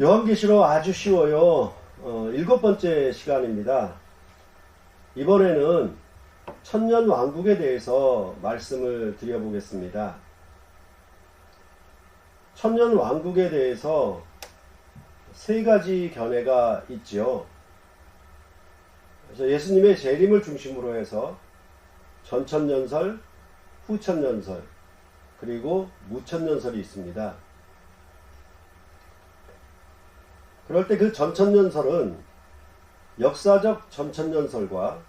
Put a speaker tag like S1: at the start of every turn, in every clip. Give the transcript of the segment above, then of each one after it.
S1: 요한계시록 아주 쉬워요. 7번째 시간입니다. 이번에는 천년왕국에 대해서 말씀을 드려보겠습니다. 천년왕국에 대해서 세 가지 견해가 있지요. 그래서 예수님의 재림을 중심으로 해서 전천년설, 후천년설, 그리고 무천년설이 있습니다. 그럴 때 그 전천년설은 역사적 전천년설과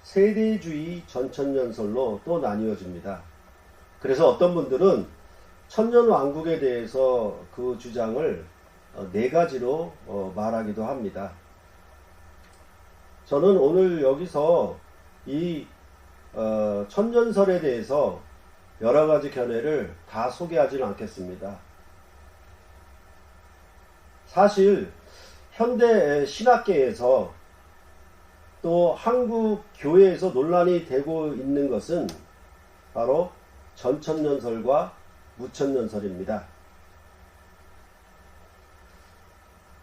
S1: 세대주의 전천년설로 또 나뉘어집니다. 그래서 어떤 분들은 천년왕국에 대해서 그 주장을 네 가지로 말하기도 합니다. 저는 오늘 여기서 이 천년설에 대해서 여러 가지 견해를 다 소개하지는 않겠습니다. 사실 현대 신학계에서 또 한국 교회에서 논란이 되고 있는 것은 바로 전천년설과 무천년설입니다.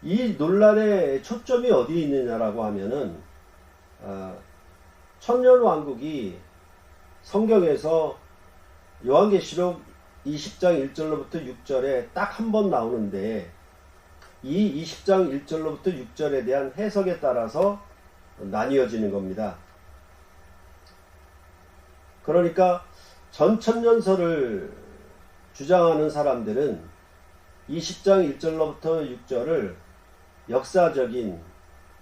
S1: 이 논란의 초점이 어디 있느냐라고 하면은 천년왕국이 성경에서 요한계시록 20장 1절로부터 6절에 딱 한 번 나오는데 이 20장 1절로부터 6절에 대한 해석에 따라서 나뉘어지는 겁니다. 그러니까 전천년설을 주장하는 사람들은 20장 1절로부터 6절을 역사적인,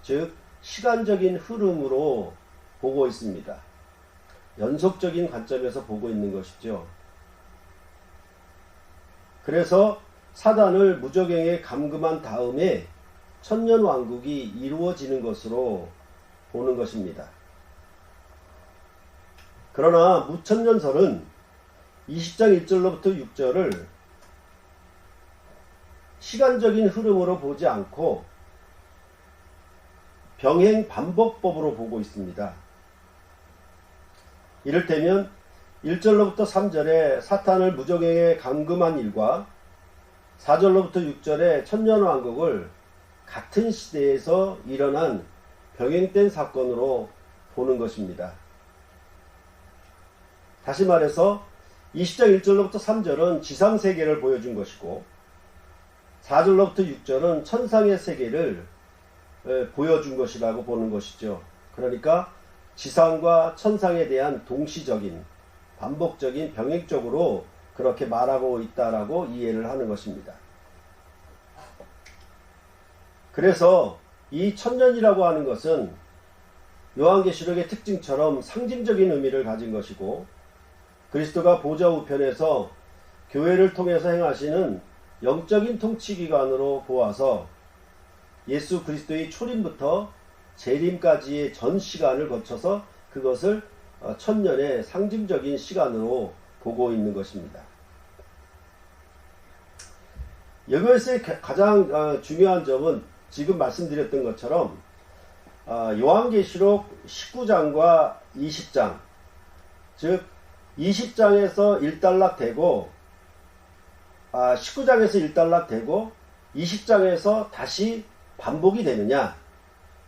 S1: 즉 시간적인 흐름으로 보고 있습니다. 연속적인 관점에서 보고 있는 것이죠. 그래서 사단을 무저갱에 감금한 다음에 천년왕국이 이루어지는 것으로 보는 것입니다. 그러나 무천년설은 20장 1절로부터 6절을 시간적인 흐름으로 보지 않고 병행 반복법으로 보고 있습니다. 이를테면 1절로부터 3절에 사탄을 무저갱에 감금한 일과 4절로부터 6절에 천년왕국을 같은 시대에서 일어난 병행된 사건으로 보는 것입니다. 다시 말해서 20장 1절로부터 3절은 지상세계를 보여준 것이고 4절로부터 6절은 천상의 세계를 보여준 것이라고 보는 것이죠. 그러니까 지상과 천상에 대한 동시적인, 반복적인, 병행적으로 그렇게 말하고 있다라고 이해를 하는 것입니다. 그래서 이 천년이라고 하는 것은 요한계시록의 특징처럼 상징적인 의미를 가진 것이고 그리스도가 보좌 우편에서 교회를 통해서 행하시는 영적인 통치기관으로 보아서 예수 그리스도의 초림부터 재림까지의 전 시간을 거쳐서 그것을 천년의 상징적인 시간으로 보고 있는 것입니다. 여기에서의 가장 중요한 점은 지금 말씀드렸던 것처럼 요한계시록 19장과 20장, 즉 20장에서 일단락되고 19장에서 일단락되고 20장에서 다시 반복이 되느냐,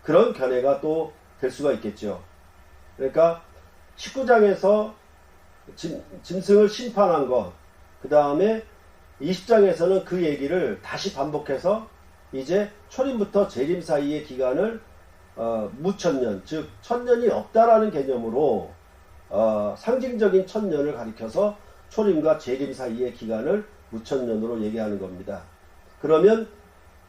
S1: 그런 견해가 또 될 수가 있겠죠. 그러니까 19장에서 짐승을 심판한 것, 그 다음에 20장에서는 그 얘기를 다시 반복해서 이제 초림부터 재림 사이의 기간을 무천년, 즉 천년이 없다라는 개념으로 상징적인 천년을 가리켜서 초림과 재림 사이의 기간을 무천년으로 얘기하는 겁니다. 그러면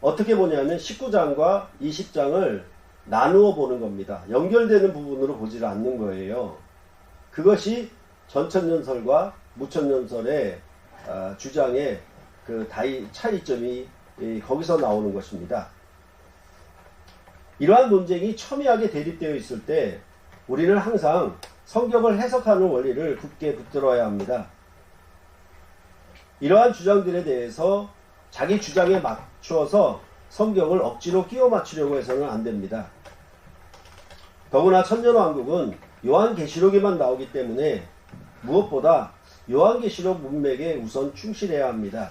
S1: 어떻게 보냐면 19장과 20장을 나누어 보는 겁니다. 연결되는 부분으로 보지를 않는 거예요. 그것이 전천년설과 무천년설의 주장의 그 차이점이 거기서 나오는 것입니다. 이러한 논쟁이 첨예하게 대립되어 있을 때 우리는 항상 성경을 해석하는 원리를 굳게 붙들어야 합니다. 이러한 주장들에 대해서 자기 주장에 맞추어서 성경을 억지로 끼워 맞추려고 해서는 안 됩니다. 더구나 천년왕국은 요한계시록에만 나오기 때문에 무엇보다 요한계시록 문맥에 우선 충실해야 합니다.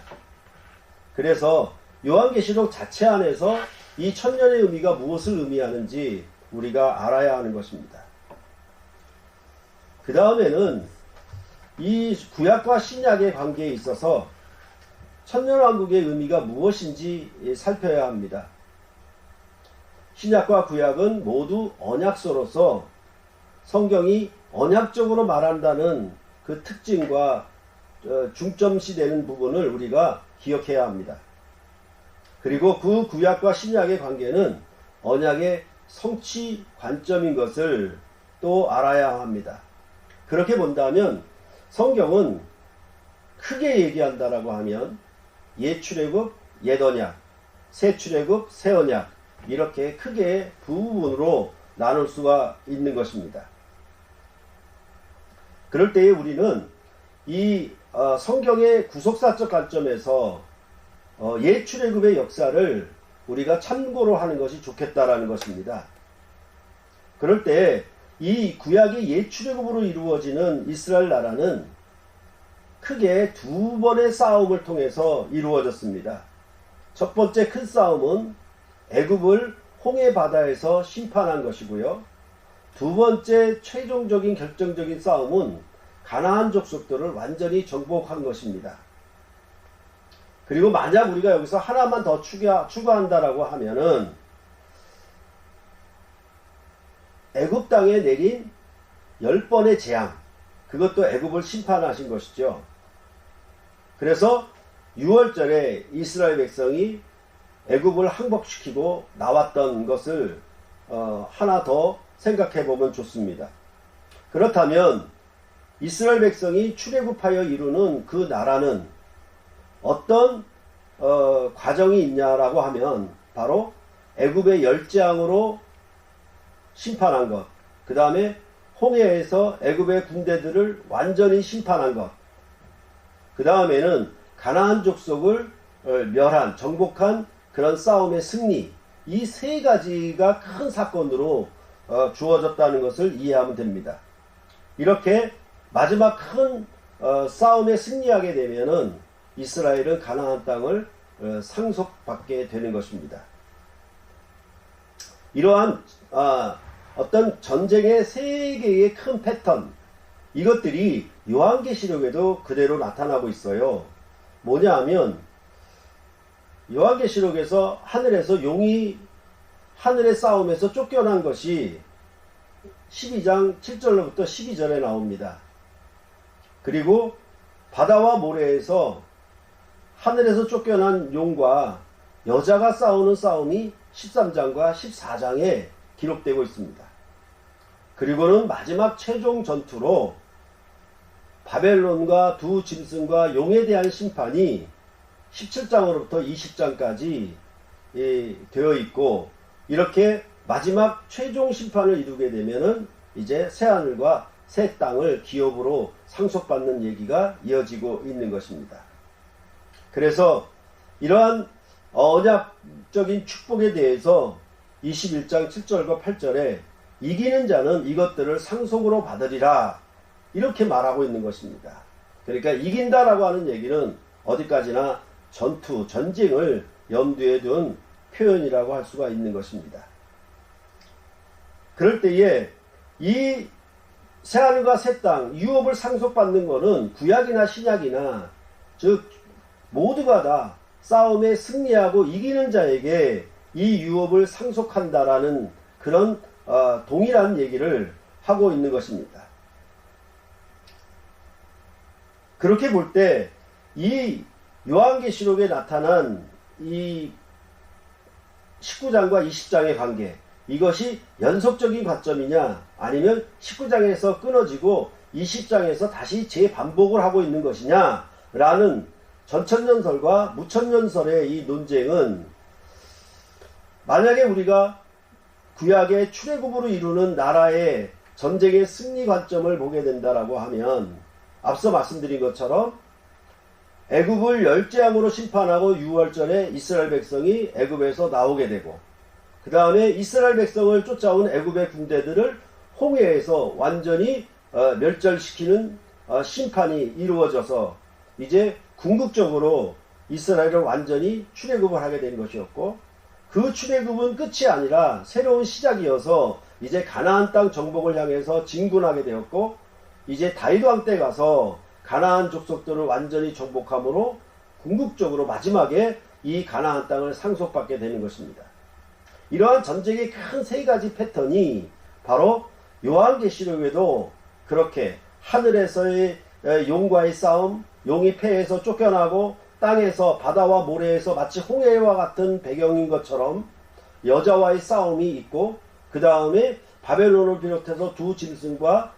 S1: 그래서 요한계시록 자체 안에서 이 천년의 의미가 무엇을 의미하는지 우리가 알아야 하는 것입니다. 그 다음에는 이 구약과 신약의 관계에 있어서 천년왕국의 의미가 무엇인지 살펴야 합니다. 신약과 구약은 모두 언약서로서 성경이 언약적으로 말한다는 그 특징과 중점시되는 부분을 우리가 기억해야 합니다. 그리고 그 구약과 신약의 관계는 언약의 성취 관점인 것을 또 알아야 합니다. 그렇게 본다면 성경은 크게 얘기한다라고 하면 옛 출애굽, 옛 언약, 새 출애굽, 새 언약 이렇게 크게 두 부분으로 나눌 수가 있는 것입니다. 그럴 때에 우리는 이 성경의 구속사적 관점에서 옛 출애굽의 역사를 우리가 참고로 하는 것이 좋겠다라는 것입니다. 그럴 때 이 구약의 옛 출애굽으로 이루어지는 이스라엘 나라는 크게 두 번의 싸움을 통해서 이루어졌습니다. 첫 번째 큰 싸움은 애굽을 홍해 바다에서 심판한 것이고요. 두 번째 최종적인 결정적인 싸움은 가나안 족속들을 완전히 정복한 것입니다. 그리고 만약 우리가 여기서 하나만 더 추가한다라고 하면은 애굽 땅에 내린 10번의 재앙, 그것도 애굽을 심판하신 것이죠. 그래서 6월절에 이스라엘 백성이 애굽을 항복시키고 나왔던 것을 하나 더 생각해 보면 좋습니다. 그렇다면 이스라엘 백성이 출애굽하여 이루는 그 나라는 어떤 과정이 있냐라고 하면 바로 애굽의 열재앙으로 심판한 것, 그 다음에 홍해에서 애굽의 군대들을 완전히 심판한 것, 그 다음에는 가나안 족속을 멸한, 정복한 그런 싸움의 승리, 이 세 가지가 큰 사건으로 주어졌다는 것을 이해하면 됩니다. 이렇게 마지막 큰 싸움에 승리하게 되면은 이스라엘은 가나안 땅을 상속받게 되는 것입니다. 이러한 어떤 전쟁의 세 개의 큰 패턴, 이것들이 요한계시록에도 그대로 나타나고 있어요. 뭐냐 하면 요한계시록에서 하늘에서 용이 하늘의 싸움에서 쫓겨난 것이 12장 7절로부터 12절에 나옵니다. 그리고 바다와 모래에서 하늘에서 쫓겨난 용과 여자가 싸우는 싸움이 13장과 14장에 기록되고 있습니다. 그리고는 마지막 최종 전투로 바벨론과 두 짐승과 용에 대한 심판이 17장으로부터 20장까지 되어 있고, 이렇게 마지막 최종 심판을 이루게 되면은 이제 새하늘과 새 땅을 기업으로 상속받는 얘기가 이어지고 있는 것입니다. 그래서 이러한 언약적인 축복에 대해서 21장 7절과 8절에 이기는 자는 이것들을 상속으로 받으리라 이렇게 말하고 있는 것입니다. 그러니까 이긴다라고 하는 얘기는 어디까지나 전투, 전쟁을 염두에 둔 표현이라고 할 수가 있는 것입니다. 그럴 때에 이 새하늘과 새 땅, 유업을 상속받는 것은 구약이나 신약이나 즉 모두가 다 싸움에 승리하고 이기는 자에게 이 유업을 상속한다라는 그런 동일한 얘기를 하고 있는 것입니다. 그렇게 볼 때 이 요한계시록에 나타난 이 19장과 20장의 관계, 이것이 연속적인 관점이냐 아니면 19장에서 끊어지고 20장에서 다시 재반복을 하고 있는 것이냐 라는 전천년설과 무천년설의 이 논쟁은, 만약에 우리가 구약의 출애굽으로 이루는 나라의 전쟁의 승리 관점을 보게 된다라고 하면 앞서 말씀드린 것처럼 애굽을 열재앙으로 심판하고 6월절에 이스라엘 백성이 애굽에서 나오게 되고, 그 다음에 이스라엘 백성을 쫓아온 애굽의 군대들을 홍해에서 완전히 멸절시키는 심판이 이루어져서 이제 궁극적으로 이스라엘을 완전히 출애굽을 하게 된 것이었고, 그 출애굽은 끝이 아니라 새로운 시작이어서 이제 가나안 땅 정복을 향해서 진군하게 되었고, 이제 다윗 왕 때 가서 가나안 족속들을 완전히 정복함으로 궁극적으로 마지막에 이 가나안 땅을 상속받게 되는 것입니다. 이러한 전쟁의 큰 세 가지 패턴이 바로 요한계시록에도 그렇게 하늘에서의 용과의 싸움, 용이 패해서 쫓겨나고 땅에서 바다와 모래에서 마치 홍해와 같은 배경인 것처럼 여자와의 싸움이 있고, 그 다음에 바벨론을 비롯해서 두 짐승과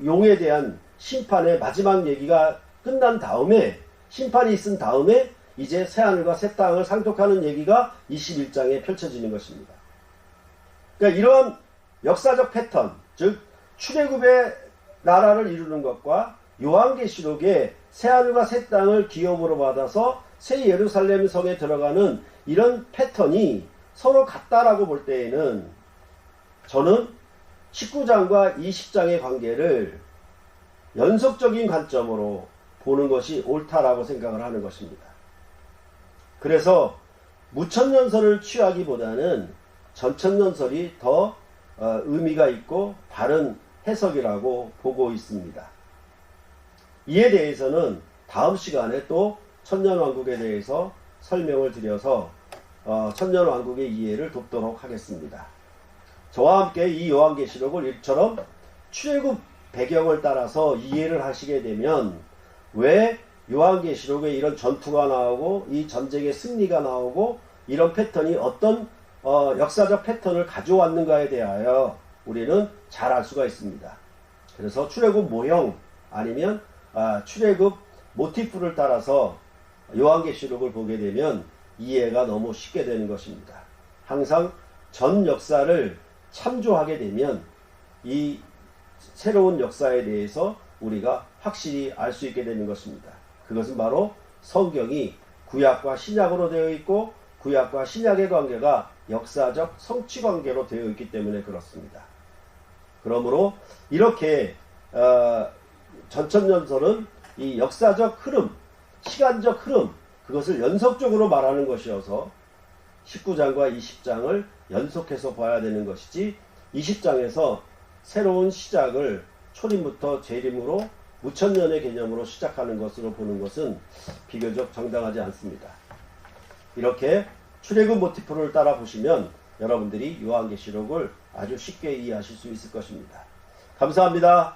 S1: 용에 대한 심판의 마지막 얘기가 끝난 다음에, 심판이 있은 다음에 이제 새하늘과 새 땅을 상속하는 얘기가 21장에 펼쳐지는 것입니다. 그러니까 이러한 역사적 패턴, 즉 출애굽의 나라를 이루는 것과 요한계시록의 새하늘과 새 땅을 기업으로 받아서 새 예루살렘 성에 들어가는 이런 패턴이 서로 같다라고 볼 때에는 저는 19장과 20장의 관계를 연속적인 관점으로 보는 것이 옳다라고 생각을 하는 것입니다. 그래서 무천년설을 취하기보다는 전천년설이 더 의미가 있고 바른 해석이라고 보고 있습니다. 이에 대해서는 다음 시간에 또 천년왕국에 대해서 설명을 드려서 천년왕국의 이해를 돕도록 하겠습니다. 저와 함께 이 요한계시록을 이처럼 출애굽 배경을 따라서 이해를 하시게 되면 왜 요한계시록에 이런 전투가 나오고 이 전쟁의 승리가 나오고 이런 패턴이 어떤 역사적 패턴을 가져왔는가에 대하여 우리는 잘 알 수가 있습니다. 그래서 출애굽 모형 아니면 출애굽 모티프를 따라서 요한계시록을 보게 되면 이해가 너무 쉽게 되는 것입니다. 항상 전 역사를 참조하게 되면 이 새로운 역사에 대해서 우리가 확실히 알 수 있게 되는 것입니다. 그것은 바로 성경이 구약과 신약으로 되어 있고 구약과 신약의 관계가 역사적 성취 관계로 되어 있기 때문에 그렇습니다. 그러므로 이렇게 전천년설은 이 역사적 흐름, 시간적 흐름, 그것을 연속적으로 말하는 것이어서 19장과 20장을 연속해서 봐야 되는 것이지 20장에서 새로운 시작을 초림부터 재림으로 무천년의 개념으로 시작하는 것으로 보는 것은 비교적 정당하지 않습니다. 이렇게 출애굽 모티프를 따라 보시면 여러분들이 요한계시록을 아주 쉽게 이해하실 수 있을 것입니다. 감사합니다.